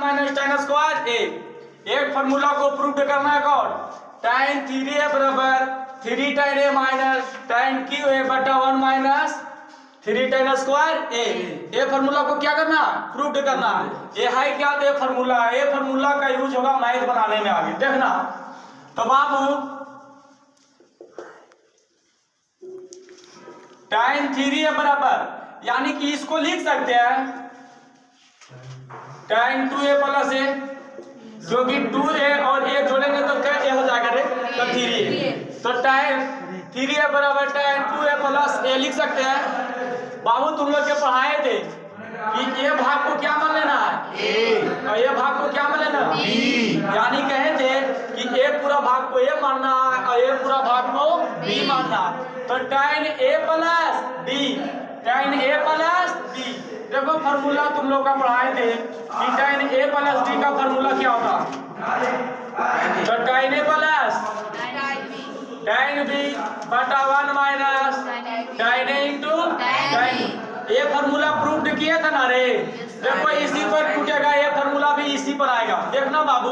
Minus tan square ए। एक formula को prove करना है कौन, tan 3a बराबर 3 tan a minus tan q a बटा 1 माइनस 3 tan स्क्वायर ए। ये फॉर्मूला को क्या करना, प्रूव करना है। ये है क्या, ये फॉर्मूला है। ये फॉर्मूला का यूज होगा मैथ बनाने में आगे देखना। तो बाबू tan 3a बराबर, यानी कि इसको लिख सकते हैं tan 2a प्लस a, जो कि 2a और a जोड़ेंगे तो क्या a हो जाएगा रे, तो 3a। तो tan 3a बराबर tan 2a प्लस a लिख सकते हैं। बाबू तुम लोग के पढ़ाए थे कि a भाग को क्या मान लेना है, a, और a भाग को क्या मान लेना है, b। यानी कहे थे कि a पूरा भाग को a मानना है और a पूरा भाग को b मानना। तो tan a plus b, tan a plus b। देखो फॉर्मूला तुम लोग का पढ़ाए थे कि tan a प्लस b का फॉर्मूला क्या होता, तो tan a plus tan b बटा 1 minus tan a into tan b। ये फॉर्मूला प्रूव किया था ना रे। देखो इसी पर टूटेगा, ये फॉर्मूला भी इसी पर आएगा, देखना बाबू।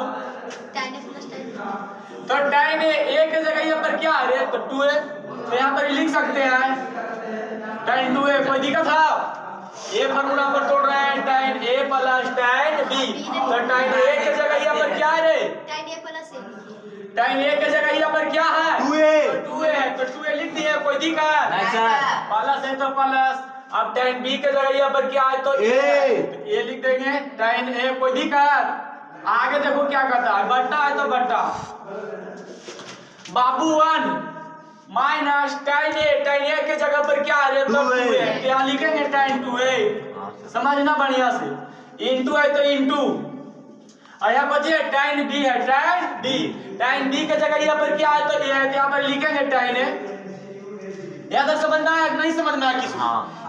तो tan a के जगह यहाँ पर क्या है रे, तो 2a, तो यहाँ पर लिख सकते हैं tan 2a। कोई दिक्कत है, ये फॉर्मूला पर तोड़ रहे हैं tan a plus tan b। तो tan a के जगह यहाँ पर क्या है रे, tan a के जगह यहाँ पर क्या है, 2a है, तो 2a लिख दिए। कोई दिक्कत प्लस है तो प्लस। अब tan b के जगह यहाँ पर क्या है, तो a लिख देंगे tan a। कोई दिक्कत, आगे देखो क्या करता है, बट्टा है तो बट्टा बाबू 1 माइनस tan a के जगह पर क्या है, तो 2a, क्या लिखेंगे tan 2a। समझना बढ़िया से, इंटू है तो इंटू, और यहाँ बचे tan b है, tan b के जगह यहाँ पर क्या है, तो a है, यहाँ पर लिखेंगे tan a। याद समझ में आया नहीं, समझ में आया किसी?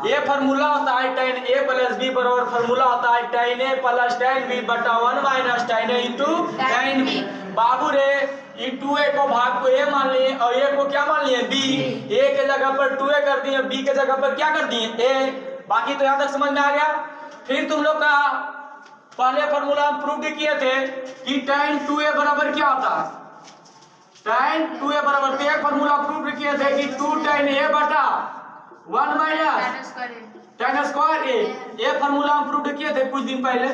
ये फॉर्मूला होता है tan a प्लस b बराबर फॉर्मूला होता है tan a plus tan b बटा 1 minus tan a into tan b। बाबू रे ये 2a को भाग को a मान लिए और a को क्या मान लिए, b। a के जगह पर 2a कर दिए, b के जगह पर क्या कर दिए, a। बाकी तो यहाँ तक समझ में आ गया। फिर तुम लोग का पहले फॉर्मूला प्रूव किए थे कि tan 2a बराबर क्या होता है, tan 2a बराबर, एक फॉर्मूला प्रूव किए थे कि 2 tan a बटा 1 माइनस tan स्क्वायर a। ये फॉर्मूला हम प्रूव किए थे कुछ दिन पहले।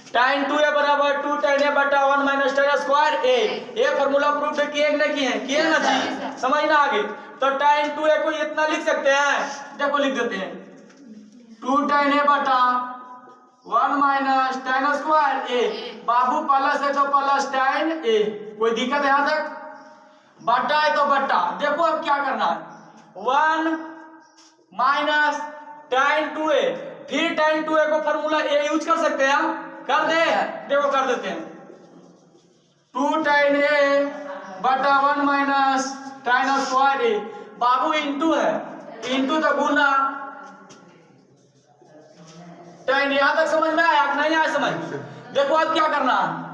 tan 2a बराबर 2 tan a बटा 1 माइनस tan स्क्वायर a। ये फॉर्मूला प्रूव किए कि नहीं किए ना जी, समझना आगे। तो tan 2a को इतना लिख सकते हैं, देखो लिख देते हैं 2 tan a बटा 1 minus tan square a। Babu plus है तो प्लस tan a। कोई दिक्कत है यहाँ तक, बट्टा है तो बट्टा। देखो अब क्या करना है, 1 माइनस tan 2a, फिर tan 2a को फॉर्मूला a यूज कर सकते हैं, कर दे, देखो कर देते हैं 2 tan a बटा 1 minus tan square a। Babu into है, इंटू तो गुना tan। यहां तक समझ में आया नहीं आया समझ? देखो अब क्या करना है,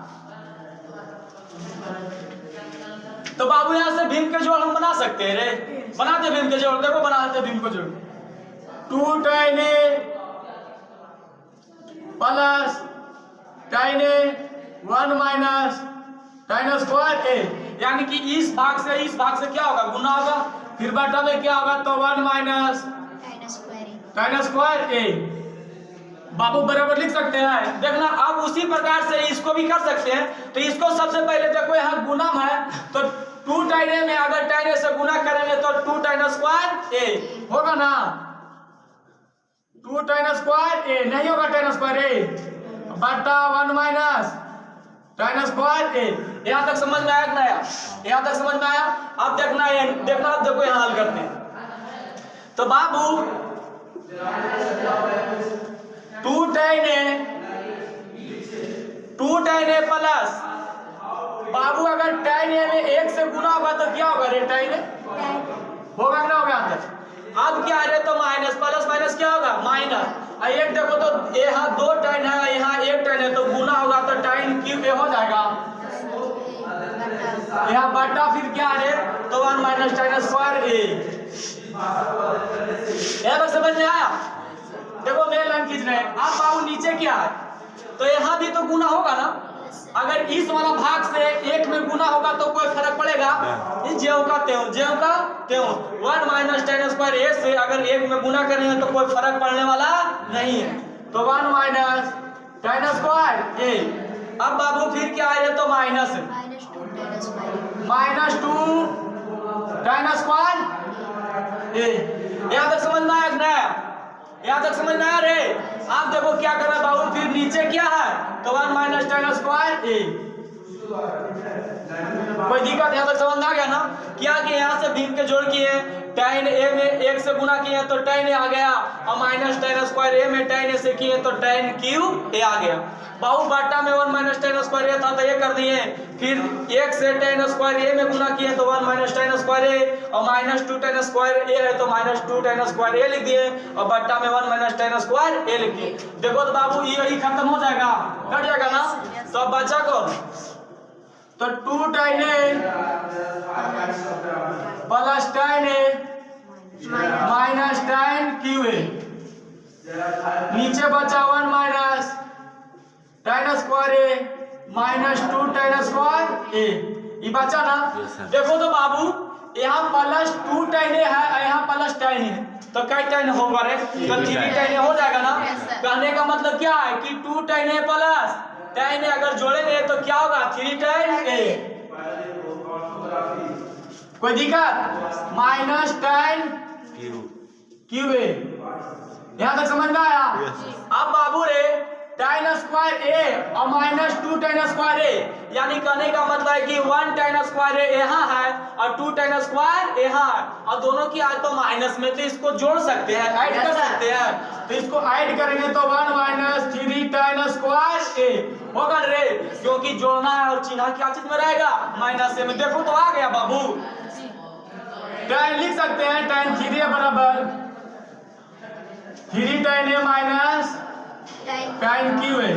तो बाबू यहां से भीम के जोड़ हम बना सकते हैं रे, बनाते भीम के जोड़। देखो बनाते भीम के जोड़, 2 tan a plus tan a 1 minus tan square a। यानी कि इस भाग से क्या होगा, गुना होगा, फिर बटा में क्या होगा, तो 1 माइनस tan स्क्वायर a। बाबू बराबर लिख सकते हैं। देखना अब उसी प्रकार से इसको भी कर सकते हैं। तो इसको सबसे पहले देखो यहाँ गुणम है, तो 2 tan a में अगर tan a से गुना करेंगे तो 2 tan स्क्वायर a होगा ना, 2 tan स्क्वायर a नहीं होगा, tan स्क्वायर a बटा 1 माइनस tan स्क्वायर a। यहाँ तक समझ में आया कि नहीं? यहाँ तक समझ में आया। अब देखना अब देखो यहाँ हल करते हैं। तो बाबू 2 tan a प्लस, बाबू अगर tan a में 1 से गुना होगा तो क्या होगा रे, tan a होगा कि ना होगा अंदर। अब क्या है तो माइनस, प्लस माइनस क्या होगा, माइनस। एक देखो तो यहाँ 2 tan है, यहाँ 1 tan है, तो गुना होगा तो tan क्यूब a हो जाएगा, यहाँ बटा फिर क्या है तो 1 माइनस tan स्क्वायर a। यहाँ तक समझ में आया? देखो मेन लाइन खींच रहे हैं। अब बाबू नीचे क्या है, तो यहाँ भी तो गुना होगा ना। अगर इस वाला भाग से एक में गुना होगा तो कोई फर्क पड़ेगा? ज्यों का त्यों 1 माइनस tan स्क्वायर ए से अगर एक में गुना करेंगे तो कोई फर्क पड़ने वाला नहीं है। तो 1 माइनस tan स्क्वायर ए। अब बाबू फिर क्या है? तो माइनस -2 tan स्क्वायर ए। यहाँ तक समझ में आया? यहाँ तक समझ में आया रे? आप देखो क्या कर रहा है बाबू, फिर नीचे क्या है? तो 1 माइनस tan स्क्वायर ए। कोई दिक्कत यहाँ तक समझ में आ गया ना? क्या कि यहाँ से भीम के जोड़ किए, tan ए में 1 से गुना किए तो tan ए आ गया, और माइनस tan स्क्वायर ए में tan ए से किए तो tan क्यूब ए आ गया। बाबू बाटा में 1 माइनस tan स्क्वायर ए था तो ये कर दिए, फिर 1 से tan स्क्वायर ए में गुना किए तो 1 माइनस tan स्क्वायर ए, और -2 tan स्क्वायर ए है तो -2 tan स्क्वायर ए लिख दिए, और बट्टा में 1 माइनस tan स्क्वायर ए लिख दिए। देखो तो बाबू ये खत्म हो जाएगा, कट जाएगा ना। तो अब बचा कौन? तो 2 tan A plus tan A minus tan Q A, नीचे बचा 1 माइनस tan स्क्वायर ए -2 tan स्क्वायर ए, ये बचा ना। देखो तो बाबू यहाँ +2 tan ए है, यहाँ प्लस tan ए, तो कई tan होगा रे? तो 3 tan ए हो जाएगा ना। कहने का मतलब क्या है कि 2 tan ए प्लस tan ए अगर जोड़ेंगे तो क्या होगा? 3 tan ए। कोई दिक्कत? माइनस tan क्यूब ए। यहाँ तक समझ में आया? अब बाबू रे tan स्क्वायर ए और -2 tan स्क्वायर ए, यानी कहने का मतलब है कि 1 tan स्क्वायर ए यहाँ है और 2 tan स्क्वायर यहाँ है, और दोनों की आज तो माइनस में, तो इसको जोड़ सकते हैं, ऐड कर सकते हैं। तो इसको ऐड करेंगे तो 1 माइनस 3 tan स्क्वायर ए होगा रे, क्योंकि जोड़ना है और चिन्ह क्या चीज में रहेगा? माइनस ए में। देखो तो आ गया बाबू। tan लिख सकते हैं, tan 3 बराबर 3 tan ए माइनस tan क्यू है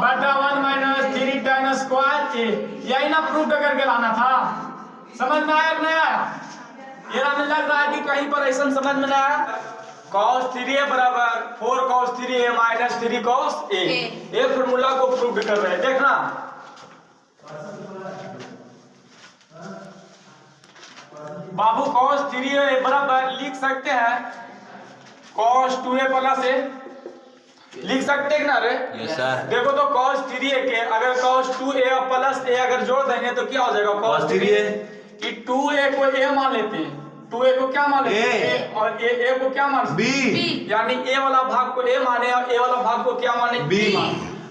बटा 1 माइनस 3 tan स्क्वायर ए। यही ना प्रूफ करके लाना था। समझ में आया नहीं आया? ये हमें लग रहा है कि कहीं पर ऐसा समझ में नहीं आया। cos 3a बराबर 4 cos 3a minus 3 cos a, ये फॉर्मूला को प्रूव कर रहे हैं। देखना बाबू, cos 3a बराबर लिख सकते हैं cos 2a प्लस a, लिख सकते हैं ना रे? Yes sir. देखो तो cos 3a के अगर cos 2a प्लस a अगर जोड़ देंगे तो क्या हो जाएगा? cos 3a कि 2a को a मान लेते हैं, 2a को क्या मान लेते हैं? a, और a को क्या मान? b, यानी a वाला भाग को a माने और a वाला भाग को क्या माने? b।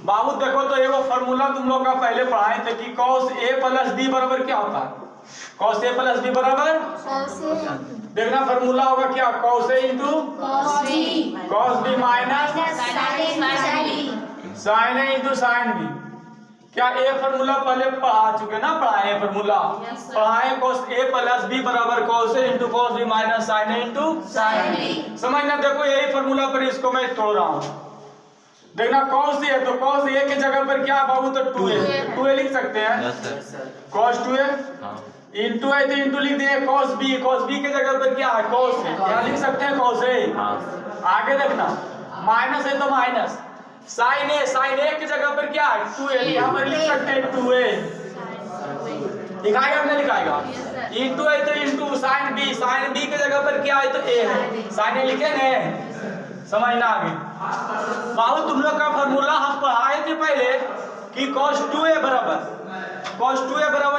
बाबू देखो तो ये वो फॉर्मूला तुम लोग का पहले पढ़ाए थे कि cos a प्लस b बराबर क्या होता है? cos a प्लस b बराबर, देखना फॉर्मूला होगा क्या? cos a into cos b minus sin a into sin b। क्या ये फॉर्मूला पहले पढ़ा चुके ना? पढ़ाए फॉर्मूला पढ़ाए cos a प्लस b बराबर cos a into cos b minus sin a into sin b। समझना, देखो यही फॉर्मूला पर इसको मैं तोड़ रहा हूँ। देखना cos a, तो cos a के जगह पर क्या बाबू? तो 2a लिख सकते हैं। cos 2a इंटू है तो इंटू लिख दिए cos b के जगह पर क्या है? cos a, यहाँ लिख सकते हैं cos a। आगे देखना माइनस है तो माइनस sin a की जगह पर क्या है? 2a, यहाँ पर लिख सकते हैं 2a। लिखाएगा नहीं लिखाएगा? इंटू है तो इंटू sin b के जगह पर क्या है? तो a है, sin a लिखेंगे। समझना आगे बाबू, तुम लोग का फॉर्मूला हम पढ़ाए थे पहले कि cos 2a बराबर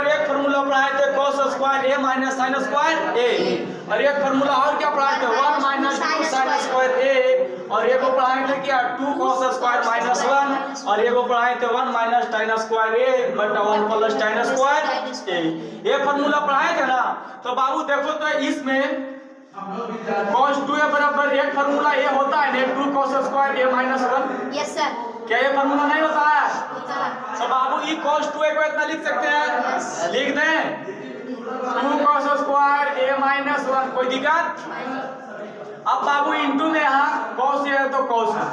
एक फॉर्मूला पढ़ाए थे cos square a minus sin square a, और एक फॉर्मूला और क्या पढ़ाए थे? 1 माइनस 2 sin स्क्वायर a, और एक को पढ़ाए थे क्या? 2 cos स्क्वायर माइनस 1, और एक को पढ़ाए थे 1 माइनस tan स्क्वायर a बटा 1 प्लस tan स्क्वायर a। ये फॉर्मूला पढ़ाए थे ना। तो बाबू देखो तो इसमें cos 2a बराबर एक फॉर्मूला ये होता है 2 cos square a minus 1। Yes sir. क्या ये फॉर्मूला नहीं होता है? तो बाबू ये cos 2a को इतना लिख सकते हैं, लिख दें 2 cos स्क्वायर a माइनस 1। कोई दिक्कत? अब बाबू इंटू में यहाँ cos है तो cos है।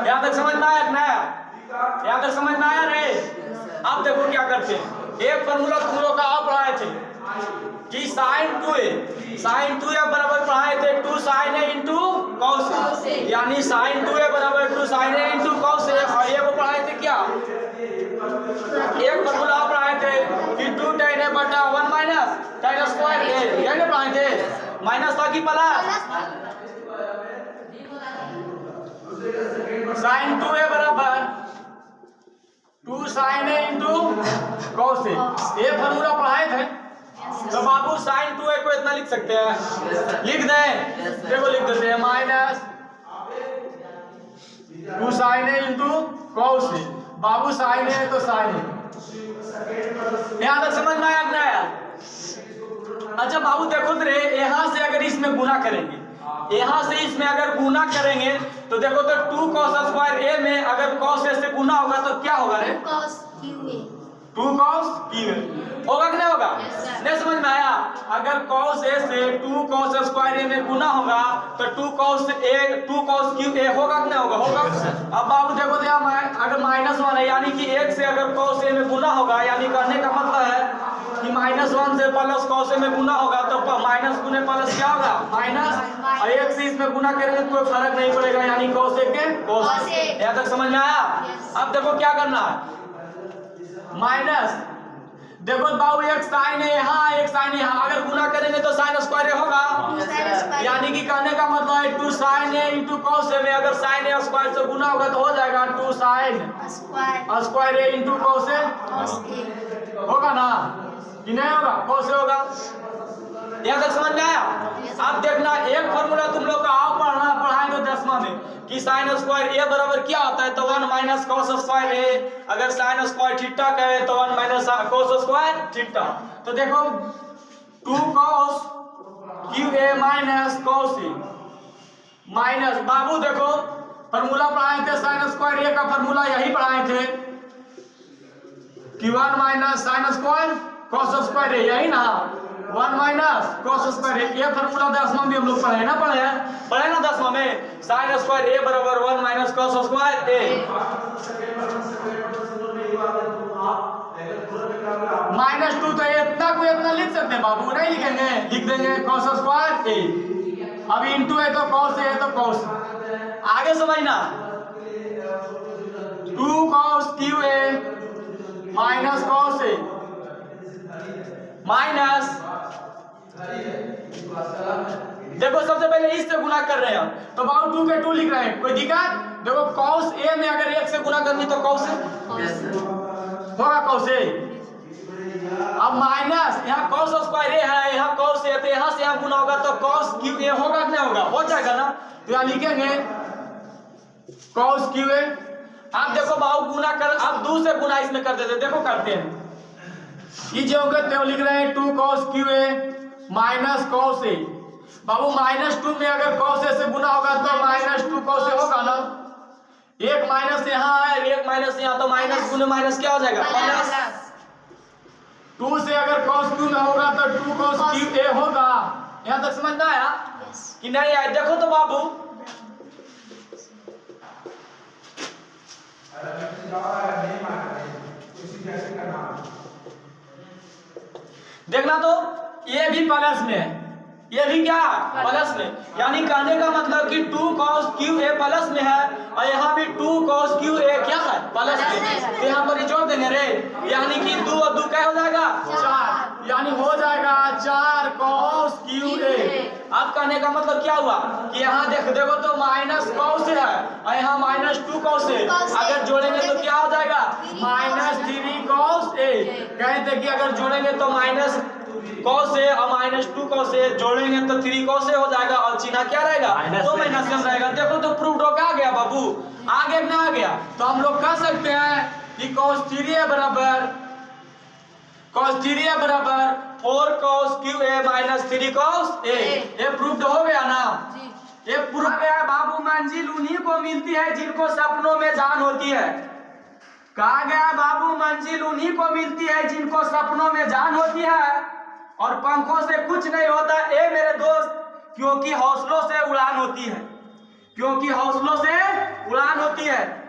यहाँ तक समझ में आया? नया यहाँ तक समझ में आया रे? अब देखो क्या करते हैं, एक फॉर्मूला तुम लोग का आप पढ़ाए थे कि sin 2a बराबर पढ़ाए थे 2 sin a into cos a, यानी sin 2a बराबर 2 sin a into cos a। और ये वो पढ़ाए थे क्या, एक फॉर्मूला आप पढ़ाए थे कि 2 tan a बटा 1 माइनस tan स्क्वायर a, यही पढ़ाए थे, माइनस था कि प्लस। sin 2a बराबर 2 sin a into cos a, ये फॉर्मूला पढ़ाए थे। तो बाबू sin 2a को इतना लिख सकते हैं, लिख दें, देखो लिख देते हैं minus 2 sin a into cos a। Babu sin a है तो sin a, यहां तक समझ में आया कि नहीं आया? अच्छा बाबू देखो तो यहां से अगर इसमें गुना करेंगे, यहां से इसमें अगर गुना करेंगे तो देखो तो 2 cos स्क्वायर a में अगर cos a से गुना होगा तो क्या होगा रे? 2 cos qa 2 cos qa होगा कि नहीं होगा? नहीं समझ में आया? अगर cos a से 2 cos स्क्वायर a में गुना होगा तो 2 cos qa होगा कि नहीं होगा? होगा। अब बाबू देखो तो यहाँ अगर -1 है यानी कि 1 से अगर cos a में गुना होगा, यानी कहने का मतलब है कि -1 से प्लस cos a में गुना होगा तो माइनस गुने प्लस क्या होगा? माइनस। और 1 से इसमें गुना करेंगे तो कोई फर्क नहीं पड़ेगा, यानी cos a के cos a। यहाँ तक समझ में आया? अब देखो क्या करना है, माइनस देखो बाबू एक साइन है यहाँ, एक साइन है यहाँ, अगर गुना करेंगे तो साइन स्क्वायर होगा, यानी कि कहने का मतलब है 2 sin a into cos a में अगर साइन a स्क्वायर से गुना होगा तो हो जाएगा 2 sin square a into cos a, होगा ना कि नहीं होगा? cos a होगा। यहाँ तक समझ में आया? अब देखना एक फॉर्मूला तुम लोग का आप पढ़ाएंगे 10वां में कि sin स्क्वायर a बराबर क्या होता है तो 1 माइनस cos स्क्वायर a, अगर sin स्क्वायर थीटा का है तो 1 माइनस cos स्क्वायर थीटा। तो देखो 2 cos qa minus cos a minus, बाबू देखो फॉर्मूला पढ़ाए थे sin स्क्वायर a का फॉर्मूला यही पढ़ाए थे कि 1 minus sin square cos square a, यही ना 1 माइनस cos स्क्वायर, ये फॉर्मूला 10वां में हम लोग पढ़े ना 10वां में sin स्क्वायर a बराबर 1 माइनस cos स्क्वायर a। -2 तो इतना को इतना लिख सकते हैं बाबू, नहीं लिखेंगे, लिख देंगे cos स्क्वायर a। अब इंटू है तो cos a है तो cos, आगे समझना 2 cos qa minus cos a minus, देखो सबसे पहले इससे गुना कर रहे हैं हम तो बाबू 2 के 2 लिख रहे हैं, कोई दिक्कत? देखो cos a में अगर 1 से गुना करनी तो cos a होगा, cos a। अब माइनस यहाँ cos स्क्वायर a है, यहाँ cos a, तो यहाँ से यहाँ गुना होगा तो cos qa होगा कि नहीं होगा? हो जाएगा ना, तो यहाँ लिखेंगे cos qa। अब देखो बाबू गुना कर, अब 2 से गुना इसमें कर देते, देखो करते हैं, ये जो होगा तो लिख रहे हैं 2 cos qa minus cos a। बाबू -2 में अगर cos a से गुना होगा तो -2 cos a होगा ना, एक माइनस यहाँ है, एक माइनस यहाँ, तो माइनस गुने माइनस क्या हो जाएगा? प्लस। 2 से अगर cos q में होगा तो 2 cos qa होगा। यहाँ तक समझ में आया कि नहीं आया? देखो तो बाबू देखना तो ये भी प्लस में है, ये भी क्या प्लस में, यानी कहने का मतलब कि 2 cos qa प्लस में है और यहाँ भी 2 cos qa क्या है? प्लस में। तो यहाँ पर जोड़ देंगे रे, यानी कि 2 और 2 क्या हो जाएगा? 4, यानी हो जाएगा 4 cos qa। अब कहने का मतलब क्या हुआ कि यहाँ देखो तो माइनस cos है और यहाँ -2 cos है, अगर जोड़ेंगे तो क्या हो जाएगा? -3 cos a। कहते कि अगर जोड़ेंगे तो माइनस cos a और -2 cos a जोड़ेंगे तो 3 cos a हो जाएगा और चिन्ह क्या रहेगा? तो माइनस कम रहेगा। देखो तो प्रूफ हो क्या गया बाबू, आगे ना आ गया तो हम लोग कह सकते हैं कि cos 3a बराबर 4 cos qa - 3 cos a। ये प्रूफ हो गया ना, ये प्रूफ गया बाबू। मंजिल उन्हीं को मिलती है जिनको सपनों में जान होती है। कहा गया बाबू मंजिल उन्हीं को मिलती है जिनको सपनों में जान होती है और पंखों से कुछ नहीं होता ए मेरे दोस्त, क्योंकि हौसलों से उड़ान होती है, क्योंकि हौसलों से उड़ान होती है।